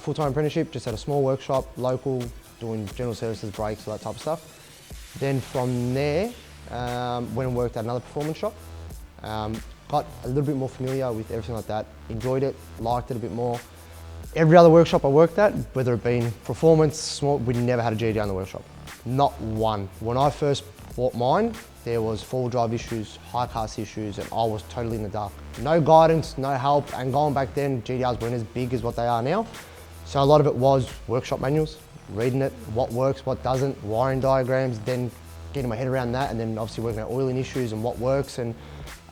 Full-time apprenticeship, just at a small workshop, local, doing general services, brakes, all that type of stuff. Then from there, went and worked at another performance shop. Got a little bit more familiar with everything like that, enjoyed it, liked it a bit more. Every other workshop I worked at, whether it been performance, small, we never had a GDR in the workshop. Not one. When I first bought mine, there was four-wheel drive issues, high cast issues, and I was totally in the dark. No guidance, no help, and going back then, GDRs weren't as big as what they are now. So a lot of it was workshop manuals, reading it, what works, what doesn't, wiring diagrams, then getting my head around that, and then obviously working out oiling issues and what works, and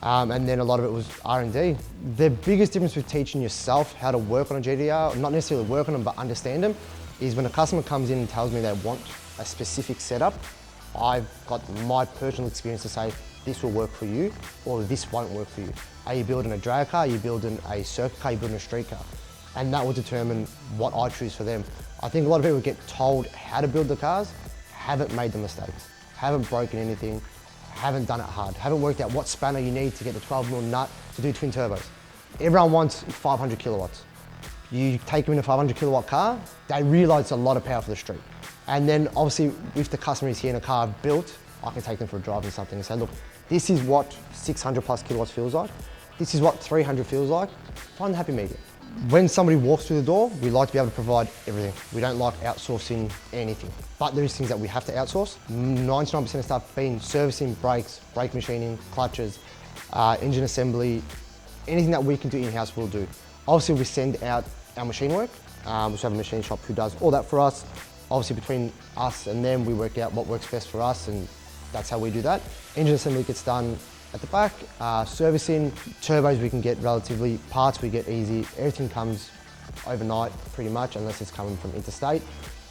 then a lot of it was R&D. The biggest difference with teaching yourself how to work on a GDR, not necessarily work on them, but understand them, is when a customer comes in and tells me they want a specific setup, I've got my personal experience to say, this will work for you, or this won't work for you. Are you building a drag car, are you building a circuit car, are you building a street car? And that will determine what I choose for them. I think a lot of people get told how to build the cars, haven't made the mistakes, haven't broken anything, haven't done it hard, haven't worked out what spanner you need to get the 12mm nut to do twin turbos. Everyone wants 500 kilowatts. You take them in a 500 kilowatt car, they realise it's a lot of power for the street. And then obviously, if the customer is here in a car built, I can take them for a drive and something and say, look, this is what 600 plus kilowatts feels like. This is what 300 feels like. Find the happy medium. When somebody walks through the door, we like to be able to provide everything. We don't like outsourcing anything, but there is things that we have to outsource. 99% of stuff being servicing, brakes, brake machining, clutches, engine assembly, anything that we can do in-house, we'll do. Obviously, we send out our machine work. We have a machine shop who does all that for us. Obviously, between us and them, we work out what works best for us, and that's how we do that. Engine assembly gets done at the back. Servicing, turbos we can get relatively, parts we get easy. Everything comes overnight pretty much, unless it's coming from interstate.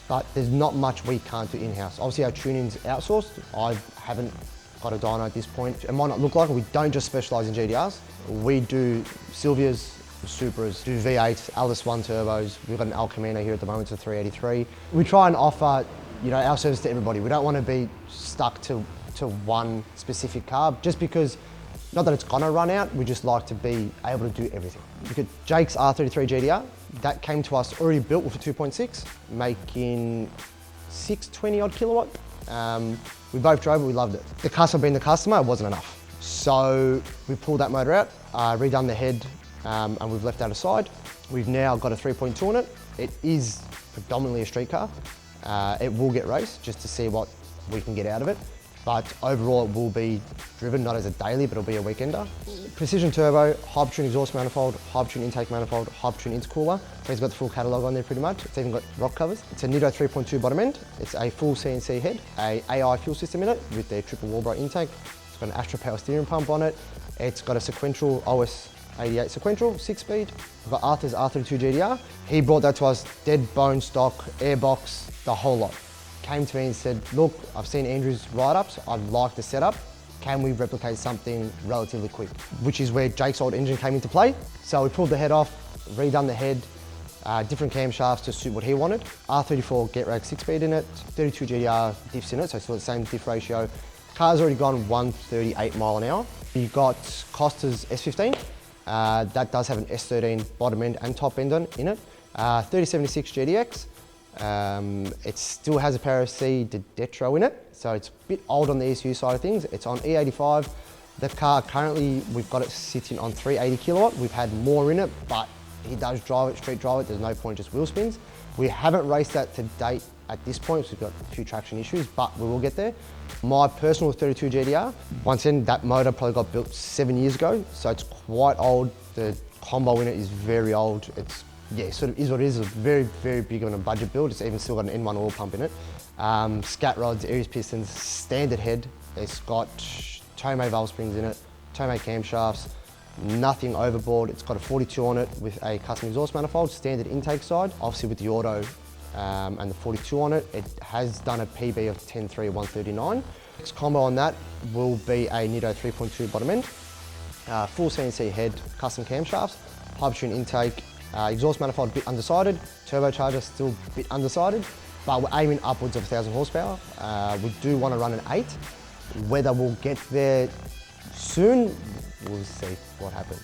But there's not much we can't do in-house. Obviously our tuning's outsourced. I haven't got a dyno at this point. It might not look like it, we don't just specialise in GDRs. We do Silvias, Supras, do V8s, Alice 1 turbos. We've got an El Camino here at the moment, it's a 383. We try and offer, our service to everybody. We don't want to be stuck to one specific car, just because, not that it's gonna run out, we just like to be able to do everything. Look at Jake's R33 GDR, that came to us already built with a 2.6, making 620 odd kilowatt. We both drove it, we loved it. The customer being the customer, it wasn't enough. So we pulled that motor out, redone the head, and we've left that aside. We've now got a 3.2 on it. It is predominantly a street car. It will get raced just to see what we can get out of it. But overall it will be driven not as a daily, but it'll be a weekender. Precision turbo, Hypertune exhaust manifold, Hypertune intake manifold, Hypertune intercooler. So it's got the full catalogue on there pretty much. It's even got rock covers. It's a Nitto 3.2 bottom end. It's a full CNC head, a AI fuel system in it with their triple Walbro intake. It's got an Astra power steering pump on it. It's got a sequential OS 88 sequential, 6-speed. We've got Arthur's R32 GDR. He brought that to us, dead bone stock, airbox, the whole lot. Came to me and said, look, I've seen Andrew's write-ups, I'd like the setup. Can we replicate something relatively quick? Which is where Jake's old engine came into play. So we pulled the head off, redone the head, different camshafts to suit what he wanted. R34 get rag 6-speed in it, 32 GDR diffs in it, so still the same diff ratio. Car's already gone 138 mile an hour. You've got Costa's S15. That does have an S13 bottom end and top end in it. 3076 GDX. It still has a Power C Detro in it, so it's a bit old on the ECU side of things. It's on E85. The car currently, we've got it sitting on 380 kilowatt. We've had more in it, but he does drive it, street drive it. There's no point, just wheel spins. We haven't raced that to date at this point, so we've got a few traction issues, but we will get there. My personal 32 GDR, once in, that motor probably got built 7 years ago, so it's quite old. The combo in it is very old. It's, yeah, sort of is what it is. It's very, very big on a budget build. It's even still got an N1 oil pump in it. Scat rods, Aries pistons, standard head. It's got Tomei valve springs in it, Tomei camshafts, nothing overboard. It's got a 42 on it with a custom exhaust manifold, standard intake side. Obviously with the auto and the 42 on it, it has done a PB of 10.3 139. Next combo on that will be a Nitto 3.2 bottom end, full CNC head, custom camshafts, Hypertune intake, exhaust manifold a bit undecided, turbocharger still a bit undecided, but we're aiming upwards of 1,000 horsepower. We do want to run an 8. Whether we'll get there soon, we'll see what happens.